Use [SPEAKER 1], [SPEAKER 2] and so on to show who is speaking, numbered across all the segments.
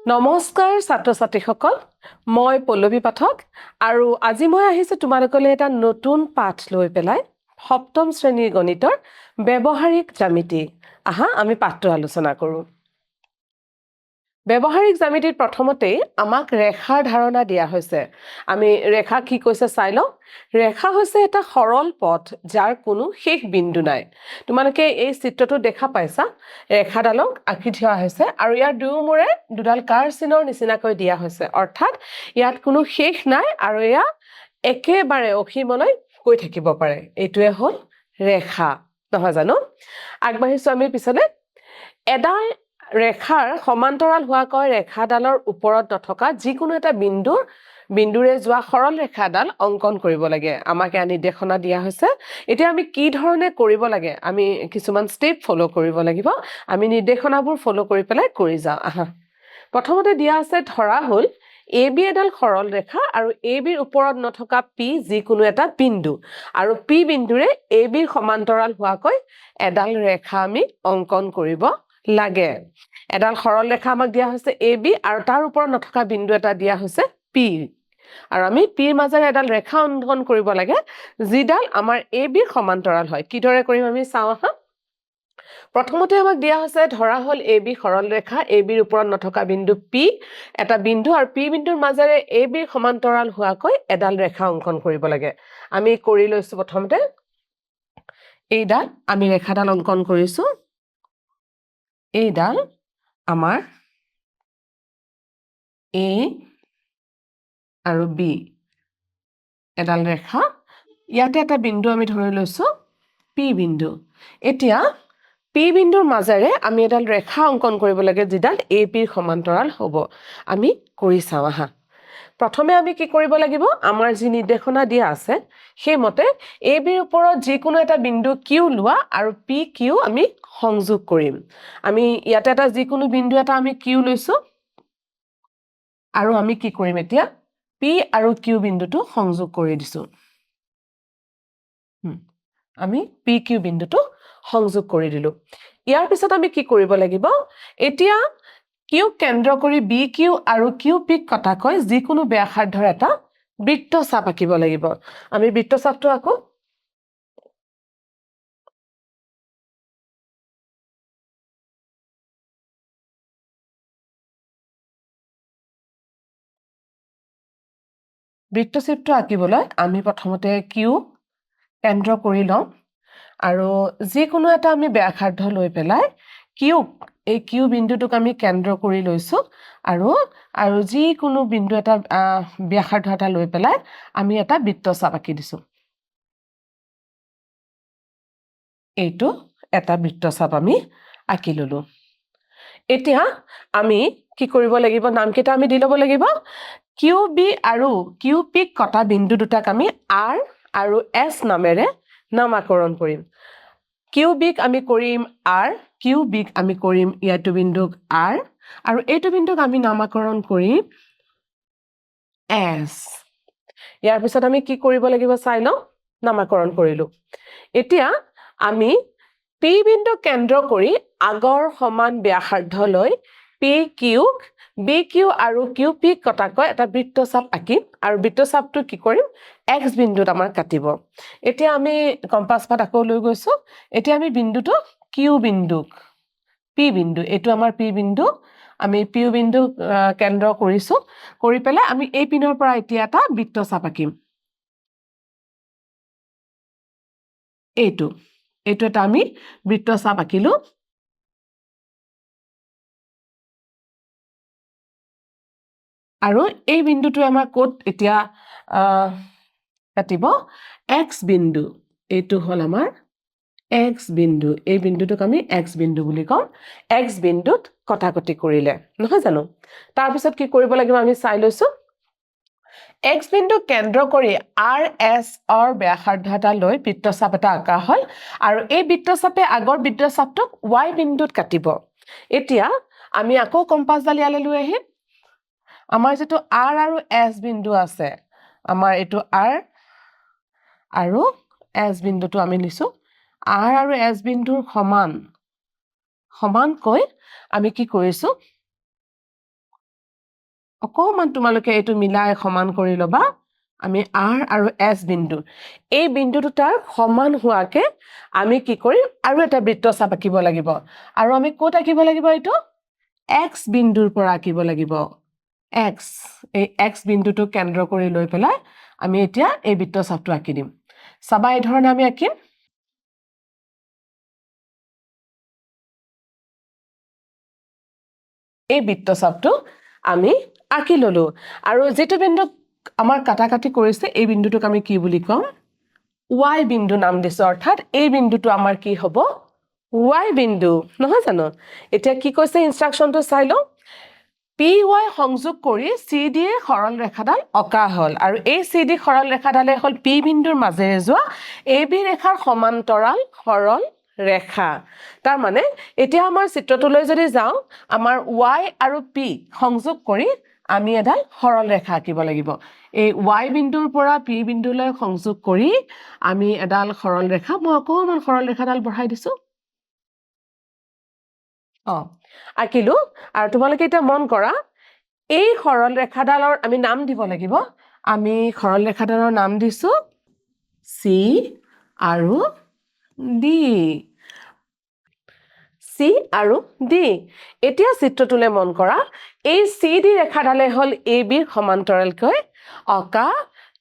[SPEAKER 1] নমস্কাৰ ছাত্ৰ ছাত্ৰীসকল মই পল্লৱী পাঠক আৰু আজি মই আহিছো তোমালোকলৈ এটা নতুন পাঠ লৈ পেলাই সপ্তম শ্ৰেণীৰ গণিতৰ ব্যৱহাৰিক জ্যামিতি আহা আমি পাঠটো আলোচনা কৰোঁ ব্যৱহাৰিক জ্যামিতিৰ প্ৰথমতেই আমাক ৰেখাৰ ধাৰণা দিয়া হৈছে আমি ৰেখা কি কৈছে চাই লওঁ ৰেখা হৈছে এটা সৰল পথ যাৰ কোনো শেষ বিন্দু নাই তোমালোকে এই চিত্ৰটো দেখা পাইছা ৰেখাডালক আঁকি থোৱা হৈছে আৰু ইয়াৰ দুয়োমূৰে দুডাল কাৰ চিনৰ নিচিনাকৈ দিয়া হৈছে অৰ্থাৎ ইয়াত কোনো শেষ নাই আৰু এয়া একেবাৰে অসীমলৈ গৈ থাকিব পাৰে এইটোৱে হ'ল ৰেখা নহয় জানো আগবাঢ়িছো আমি পিছলৈ এডাল ৰেখাৰ সমান্তৰাল হোৱাকৈ ৰেখাডালৰ ওপৰত নথকা যিকোনো এটা বিন্দুৰে যোৱা সৰল ৰেখাডাল অংকন কৰিব লাগে আমাক ইয়াত নিৰ্দেশনা দিয়া হৈছে এতিয়া আমি কি ধৰণে কৰিব লাগে আমি কিছুমান ষ্টেপ ফলো কৰিব লাগিব আমি নিৰ্দেশনাবোৰ ফলো কৰি পেলাই কৰি যাওঁ আহা প্ৰথমতে দিয়া আছে ধৰা হ'ল AB এডাল সৰল ৰেখা আৰু ABৰ ওপৰত নথকা P যিকোনো এটা বিন্দু আৰু P বিন্দুৰে ABৰ সমান্তৰাল হোৱাকৈ এডাল ৰেখা আমি অংকন কৰিব লাগে এডাল সৰল ৰেখা আমাক দিয়া হৈছে AB আৰু তাৰ ওপৰত নথকা বিন্দু এটা দিয়া হৈছে P আৰু আমি Pৰ মাজেৰে এডাল ৰেখা অংকন কৰিব লাগে যিডাল আমাৰ ABৰ সমান্তৰাল হয় কিদৰে কৰিম আমি চাওঁ আহা প্ৰথমতে আমাক দিয়া হৈছে ধৰা হ'ল AB সৰল ৰেখা ABৰ ওপৰত নথকা বিন্দু P এটা বিন্দু আৰু P বিন্দুৰ মাজেৰে ABৰ সমান্তৰাল হোৱাকৈ এডাল ৰেখা অংকন কৰিব লাগে আমি কৰি লৈছো প্ৰথমতে এইডাল আমি ৰেখাডাল অংকন কৰিছো এইডাল আমাৰ A আৰু B এডাল ৰেখা ইয়াতে এটা বিন্দু আমি ধৰি লৈছো P বিন্দু এতিয়া P বিন্দুৰ মাজেৰে আমি এডাল ৰেখা অংকন কৰিব লাগে যিডাল ABৰ সমান্তৰাল হ'ব আমি কৰি চাওঁ আহা প্ৰথমে আমি কি কৰিব লাগিব আমাৰ যি নিৰ্দেশনা দিয়া আছে সেইমতে ABৰ ওপৰত যিকোনো এটা বিন্দু Q লোৱা আৰু PQ আমি সংযোগ কৰিম আমি ইয়াতে এটা যিকোনো বিন্দু এটা আমি Q লৈছো আৰু আমি কি কৰিম এতিয়া P আৰু Q বিন্দুটো সংযোগ কৰি দিছো আমি PQ বিন্দুটো সংযোগ কৰি দিলো ইয়াৰ পিছত আমি কি কৰিব লাগিব এতিয়া Q কেন্দ্ৰ কৰি BQ আৰু QP কটাকৈ যিকোনো ব্যাসাৰ্ধৰ এটা বৃত্তচাপ আঁকিব লাগিব আমি বৃত্তচাপটো আকো বৃত্তচাপটো আঁকিবলৈ আমি প্ৰথমতে Q কেন্দ্ৰ কৰি লওঁ আৰু যিকোনো এটা আমি ব্যাসাৰ্ধ লৈ পেলাই এই Q বিন্দুটোক আমি কেন্দ্ৰ কৰি লৈছো আৰু যিকোনো বিন্দু এটা ব্যাসাৰ্ধ এটা লৈ পেলাই আমি এটা বৃত্তচাপ আঁকি দিছো এইটো এটা বৃত্তচাপ আমি আঁকি ললো এতিয়া আমি কি কৰিব লাগিব নামকেইটা আমি দি ল'ব লাগিব QB আৰু QP কটা বিন্দু দুটাক আমি R আৰু S নামেৰে নামকৰণ কৰিম QBক আমি কৰিম R QBক আমি কৰিম ইয়াটো বিন্দুক R আৰু এইটো বিন্দুক আমি নামকৰণ কৰিম S ইয়াৰ পিছত আমি কি কৰিব লাগিব চাই লওঁ নামকৰণ কৰিলো এতিয়া আমি P বিন্দু কেন্দ্ৰ কৰি আগৰ সমান ব্যাসাৰ্ধ লৈ PQক BQ আৰু QP কটাকৈ এটা বৃত্তচাপ আঁকিম আৰু বৃত্তচাপটো কি কৰিম X বিন্দুত আমাৰ কাটিব এতিয়া আমি কম্পাস পাত আকৌ লৈ গৈছো এতিয়া আমি বিন্দুটো Q বিন্দুক P বিন্দু এটো আমাৰ P বিন্দু আমি P বিন্দু কেন্দ্ৰ কৰিছো কৰি পেলাই আমি এই পিনৰ পৰা এতিয়া এটা বৃত্তচাপ আঁকিম এইটো এটা আমি বৃত্তচাপ আঁকিলো আৰু এই বিন্দুটো আমাৰ কোট এতিয়া কাটিব X বিন্দু এইটো হল আমাৰ X বিন্দু এই বিন্দুটোক আমি X বিন্দু বুলি কম X বিন্দুত কটাকটি কৰিলে নহয় জানো তাৰ পিছত কি কৰিব লাগিব আমি চাই লৈছো X বিন্দু কেন্দ্ৰ কৰি RS ব্যাসাৰ্ধ এটা লৈ বৃত্তচাপ এটা আঁকা হল আৰু এই বৃত্তচাপে আগৰ বৃত্তচাপটোক Y বিন্দুত কাটিব এতিয়া আমি আকৌ কম্পাসডাল ইয়ালৈ লৈ আহিম আমাৰ যেটো R আৰু S বিন্দু আছে আমাৰ এটো R আৰু S বিন্দুটো আমি লিছো R আৰু S বিন্দুৰ সমানকৈ আমি কি কৰিছো অকমান তোমালোকে এইটো মিলাই সমান কৰি ল'বা আমি R আৰু S বিন্দু এই বিন্দু দুটাৰ সমান হোৱাকে আমি কি কৰিম আৰু এটা বৃত্তচাপ আঁকিব লাগিব আৰু আমি ক'ত আঁকিব লাগিব এইটো X বিন্দুৰ পৰা আঁকিব লাগিব X এই X বিন্দুটো কেন্দ্ৰ কৰি লৈ পেলাই আমি এতিয়া এই বৃত্তচাপটো আঁকি দিম চাবা এই ধৰণে আমি আঁকিম এই বৃত্তচাপটো আমি আঁকি ললো আৰু যেটো বিন্দু আমাৰ কাটাকাটি কৰিছে এই বিন্দুটোক আমি কি বুলি কম y বিন্দু নাম দিছো অৰ্থাৎ এই বিন্দুটো আমাৰ কি হ'ব y বিন্দু নহয় জানো এতিয়া কি কৈছে ইনষ্ট্ৰাকচনটো চাই লও py সংযোগ কৰি cd সৰল ৰেখাডাল অকা হল আৰু এই cd সৰল ৰেখাডালে হল p বিন্দুৰ মাজেৰে যোৱা ab ৰেখাৰ সমান্তৰাল সৰল ৰেখা তাৰ মানে এতিয়া আমাৰ চিত্ৰটোলৈ যদি যাও আমাৰ y আৰু p সংযোগ কৰি আমি এডাল সৰল ৰেখা আঁকিব লাগিব এই y বিন্দুৰ পৰা p বিন্দুলৈ সংযোগ কৰি আমি এডাল সৰল ৰেখা মই অকমান সৰল ৰেখাডাল বঢ়াই দিছো আঁকিলো আৰু তোমালোকে এতিয়া মন কৰা এই সৰল ৰেখাডালৰ আমি নাম দিব লাগিব আমি সৰল ৰেখাডালৰ নাম দিছো C আৰু D C আৰু D এতিয়া চিত্ৰটোলে মন কৰা এই CD ৰেখাডালে হল AB ৰ সমান্তৰালকৈ অকা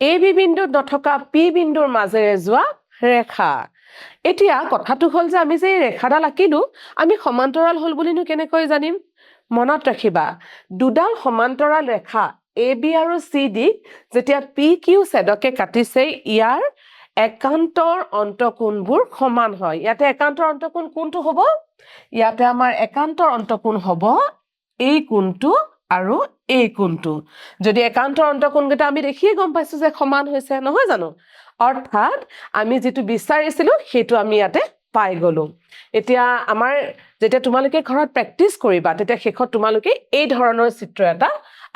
[SPEAKER 1] AB বিন্দুত নথকা P বিন্দুৰ মাজেৰে যোৱা ৰেখা এতিয়া কথাটো হল যে আমি যে ৰেখাডাল আঁকিলো আমি সমান্তৰাল হল বুলিনো কেনেকৈ জানিম মনত ৰাখিবা দুডাল সমান্তৰাল ৰেখা AB আৰু CD যেতিয়া PQ ছেদকে কাটিছে ইয়াৰ একান্তৰ অন্তকোণবোৰ সমান হয় ইয়াতে একান্তৰ অন্তকোণ কোনটো হ'ব ইয়াতে আমাৰ একান্তৰ অন্তকোণ হ'ব এই কোণটো আৰু এই কোণটো যদি একান্তৰ অন্তকোণকেইটা আমি দেখিয়ে গম পাইছো যে সমান হৈছে নহয় জানো অৰ্থাৎ আমি যেটো বিচাৰিছিলো সেইটো আমি ইয়াতে পাই গলো এতিয়া আমাৰ যেতিয়া তোমালোকে ঘৰত প্ৰেক্টিস কৰিবা তেতিয়া শেষত তোমালোকে এই ধৰণৰ চিত্ৰ এটা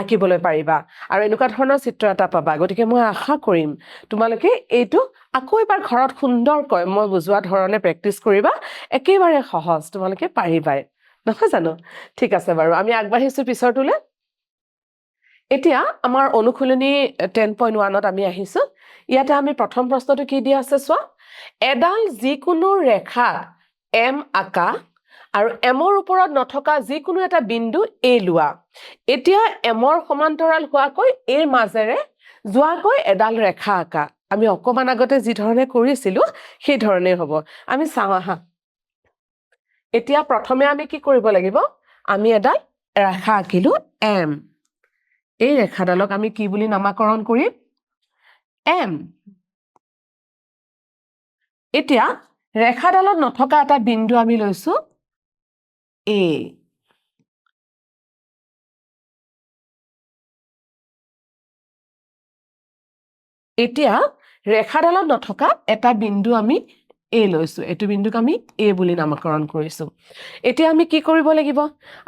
[SPEAKER 1] আঁকিবলৈ পাৰিবা আৰু এনেকুৱা ধৰণৰ চিত্ৰ এটা পাবা গতিকে মই আশা কৰিম তোমালোকে এইটো আকৌ এবাৰ ঘৰত সুন্দৰকৈ মই বুজোৱা ধৰণে প্ৰেক্টিস কৰিবা একেবাৰে সহজ তোমালোকে পাৰিবাই নহয় জানো ঠিক আছে বাৰু আমি আগবাঢ়িছো পিছৰটোলে এতিয়া আমাৰ অনুশীলনী 10.1 ত আমি আহিছো ইয়াতে আমি প্ৰথম প্ৰশ্নটো কি দিয়া আছে চোৱা এডাল যিকোনো ৰেখা M আঁকা আৰু M ৰ ওপৰত নথকা যিকোনো এটা বিন্দু A লোৱা এতিয়া M ৰ সমান্তৰাল হোৱাকৈ A ৰ মাজেৰে যোৱাকৈ এডাল ৰেখা আঁকা আমি অকমান আগতে যি ধৰণে কৰিছিলো সেই ধৰণে হ'ব আমি চাওঁ আহা এতিয়া প্ৰথমে আমি কি কৰিব লাগিব আমি এডাল ৰেখা আঁকিলো M এই ৰেখাডালক আমি কি বুলি নামাকৰণ কৰিম M এতিয়া ৰেখাডালত নথকা এটা বিন্দু আমি লৈছো A এতিয়া ৰেখাডালত নথকা এটা বিন্দু আমি A লৈছো এটো বিন্দুক আমি A বুলি নামকৰণ কৰিছো এতিয়া আমি কি কৰিব লাগিব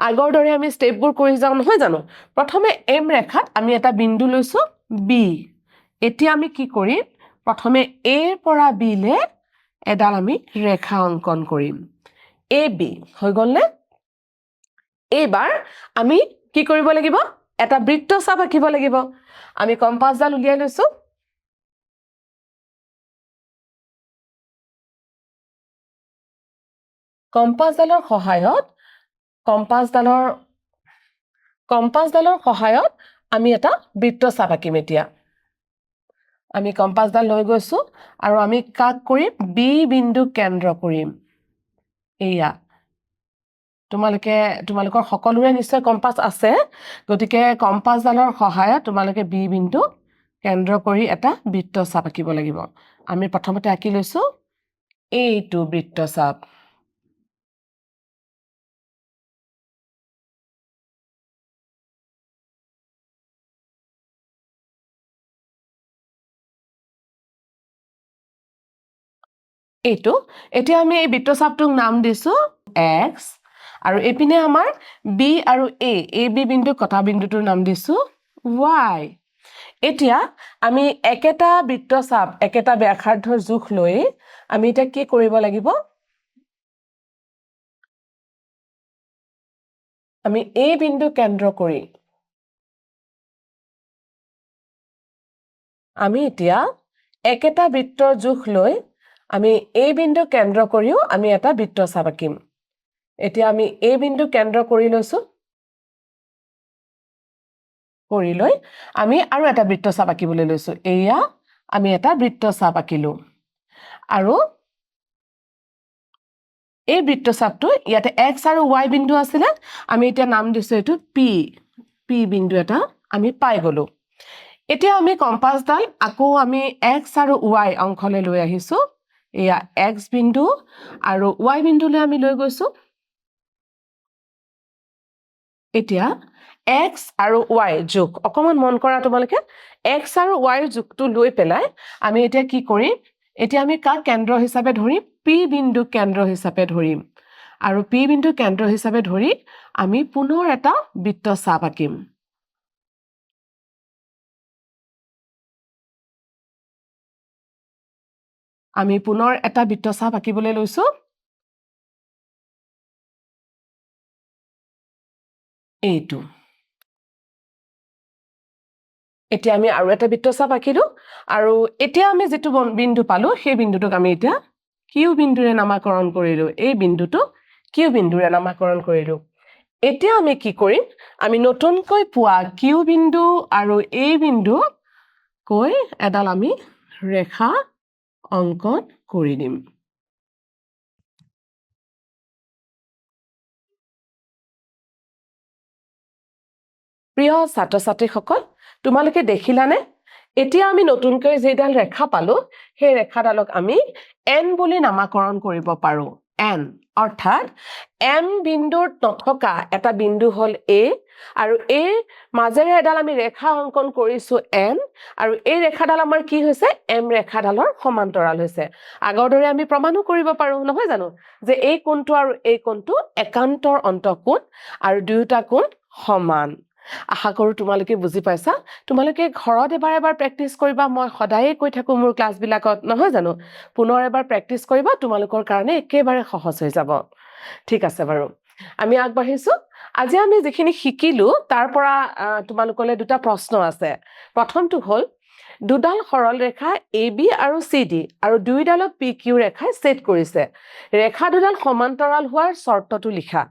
[SPEAKER 1] আগৰ দৰে আমি স্টেপবোৰ কৰি যাও নহয় জানো প্ৰথমে M ৰেখাত আমি এটা বিন্দু লৈছো B এতিয়া আমি কি কৰিম প্ৰথমে A ৰ পৰা B লে এডাল আমি ৰেখা অঙ্কন কৰিম AB হৈ গলনে এইবাৰ আমি কি কৰিব লাগিব এটা বৃত্তচাপ আঁকিব লাগিব আমি কম্পাসডাল উলিয়াই লৈছো কম্পাসডালৰ সহায়ত আমি এটা বৃত্তচাপ আঁকিম এতিয়া আমি কম্পাসডাল লৈ গৈছো আৰু আমি কাক কৰিম B বিন্দু কেন্দ্ৰ কৰিম এয়া তোমালোকৰ সকলোৰে নিশ্চয় কম্পাস আছে গতিকে কম্পাসডালৰ সহায়ত তোমালোকে B বিন্দু কেন্দ্ৰ কৰি এটা বৃত্তচাপ আঁকিব লাগিব আমি প্ৰথমতে আঁকি লৈছো এইটো বৃত্তচাপ এইটো এতিয়া আমি এই বৃত্তচাপটোক নাম দিছো X আৰু এপিনে আমাৰ B আৰু A AB বিন্দু কটা বিন্দুটোৰ নাম দিছো Y এতিয়া আমি একেটা বৃত্তচাপ একেটা ব্যাসাৰ্ধৰ জোখ লৈ আমি এটা কি কৰিব লাগিব আমি A বিন্দু কেন্দ্ৰ কৰি আমি এতিয়া একেটা বৃত্তৰ জোখ লৈ আমি এই বিন্দু কেন্দ্ৰ কৰিও আমি এটা বৃত্ত চাপ আঁকিম এতিয়া আমি এই বিন্দু কেন্দ্ৰ কৰি লৈছো কৰি লৈ আমি আৰু এটা বৃত্ত চাপ আঁকিবলৈ লৈছো এয়া আমি এটা বৃত্ত চাপ আঁকিলো আৰু এই বৃত্ত চাপটো ইয়াতে x আৰু y বিন্দু আছিলে আমি এতিয়া নাম দিছো এটো p বিন্দু এটা আমি পাই গলো এতিয়া আমি কম্পাসডাল আকৌ আমি x আৰু y অংশলৈ লৈ আহিছো এয়া x বিন্দু আৰু y বিন্দুলৈ আমি লৈ গৈছো এতিয়া x আৰু y যোগ অকমান মন কৰা তোমালোকে x আৰু y যোগটো লৈ পেলাই আমি এতিয়া কি কৰিম এতিয়া আমি কা কেন্দ্ৰ হিচাপে ধৰিম p বিন্দু কেন্দ্ৰ হিচাপে ধৰিম আৰু p বিন্দু কেন্দ্ৰ হিচাপে ধৰি আমি পুনৰ এটা বৃত্ত চাপ আঁকিম আমি পুনৰ এটা বৃত্ত চাপ আঁকিবলৈ লৈছো এইটো এতিয়া আমি আৰু এটা বৃত্ত চাপ আঁকিলো আৰু এতিয়া আমি যেটো বিন্দু পালো সেই বিন্দুটোক আমি এতিয়া কিউ বিন্দুৰে নামাকৰণ কৰিলো এই বিন্দুটো কিউ বিন্দুৰে নামাকৰণ কৰিলো এতিয়া আমি কি কৰিম আমি নতুনকৈ পোৱা কিউ বিন্দু আৰু এই বিন্দু কৈ এডাল আমি ৰেখা অংকন কৰি দিম প্ৰিয় ছাত্ৰ-ছাত্ৰীসকল তোমালোকে দেখিলানে এতিয়া আমি নতুনকৈ যেডাল ৰেখা পালো সেই ৰেখাডালক আমি n বুলি নামাকৰণ কৰিব পাৰো n অৰ্থাৎ m বিন্দুৰ নথকা এটা বিন্দু হল a আৰু a মাজেৰে এডাল আমি ৰেখা অংকন কৰিছো n আৰু এই ৰেখাডাল আমাৰ কি হৈছে m ৰেখাডালৰ সমান্তৰাল হৈছে আগৰ দৰে আমি প্ৰমাণো কৰিব পাৰো নহয় জানো যে এই কোণটো আৰু এই কোণটো একান্তৰ অন্তঃকোণ আৰু দুয়োটা কোণ সমান আশা কৰো তোমালোকে বুজি পাইছা তোমালোকে ঘৰত এবাৰ প্ৰেক্টিস কৰিবা মই সদায়ে কৈ থাকো মোৰ ক্লাস বিলাকত নহয় জানো পুনৰ এবাৰ প্ৰেক্টিস কৰিবা তোমালোকৰ কাৰণে একেবাৰে সহজ হৈ যাব ঠিক আছে বাৰু আমি আগবাঢ়িছো আজি আমি যিখিনি শিকিলো তাৰ পৰা তোমালোকলৈ দুটা প্ৰশ্ন আছে প্ৰথমটো হ'ল দুডাল সৰল ৰেখা AB আৰু CD আৰু দুইডালক PQ ৰেখাই ছেট কৰিছে ৰেখা দুডাল সমান্তৰাল হোৱাৰ শৰ্তটো লিখা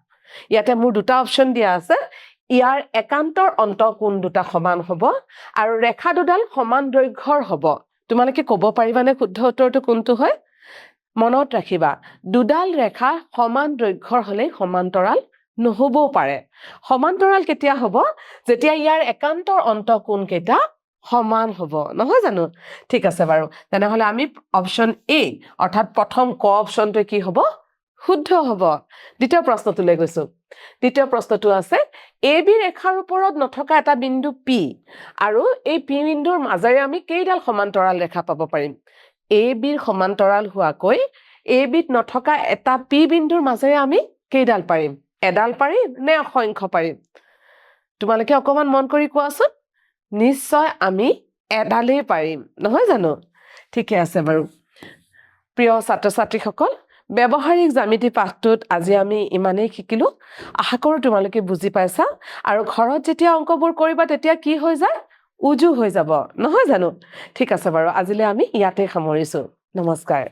[SPEAKER 1] ইয়াতে মোৰ দুটা অপচন দিয়া আছে ইয়াৰ একান্তৰ অন্তঃকোণ দুটা সমান হ'ব আৰু ৰেখা দুডাল সমান দৈৰ্ঘ্যৰ হ'ব তোমালোকে ক'ব পাৰিবানে শুদ্ধ উত্তৰটো কোনটো হয় মনত ৰাখিবা দুডাল ৰেখা সমান দৈৰ্ঘ্যৰ হলে সমান্তৰাল নহবও পাৰে সমান্তৰাল কেতিয়া হ'ব যেতিয়া ইয়াৰ একান্তৰ অন্তঃকোণ কেইটা সমান হ'ব নহয় জানো ঠিক আছে বাৰু তেনেহলে আমি অপচন এ অৰ্থাৎ প্ৰথম ক অপচনটো কি হ'ব শুদ্ধ হ'ব দ্বিতীয় প্ৰশ্নটোলৈ গৈছো দ্বিতীয় প্ৰশ্নটো আছে AB ৰেখাৰ ওপৰত নথকা এটা বিন্দু P আৰু এই P বিন্দুৰ মাজেৰে আমি কেইডাল সমান্তৰাল ৰেখা পাব পাৰিম AB ৰ সমান্তৰাল হোৱাকৈ AB ত নথকা এটা P বিন্দুৰ মাজেৰে আমি কেইডাল পাৰিম এডাল পাৰিম নে অসংখ্য পাৰিম তোমালোকে অকমান মন কৰি কোৱাচোন নিশ্চয় আমি এডালেই পাৰিম নহয় জানো ঠিকে আছে বাৰু প্ৰিয় ছাত্ৰ-ছাত্ৰীসকল ব্যৱহাৰিক জ্যামিতি পাঠটোত আজি আমি ইমানেই শিকিলো আশা কৰো তোমালোকে বুজি পাইছা আৰু ঘৰত যেতিয়া অংকবোৰ কৰিবা তেতিয়া কি হৈ যায় উজু হৈ যাব নহয় জানো ঠিক আছে বাৰু আজিলৈ আমি ইয়াতে সামৰিছো নমস্কাৰ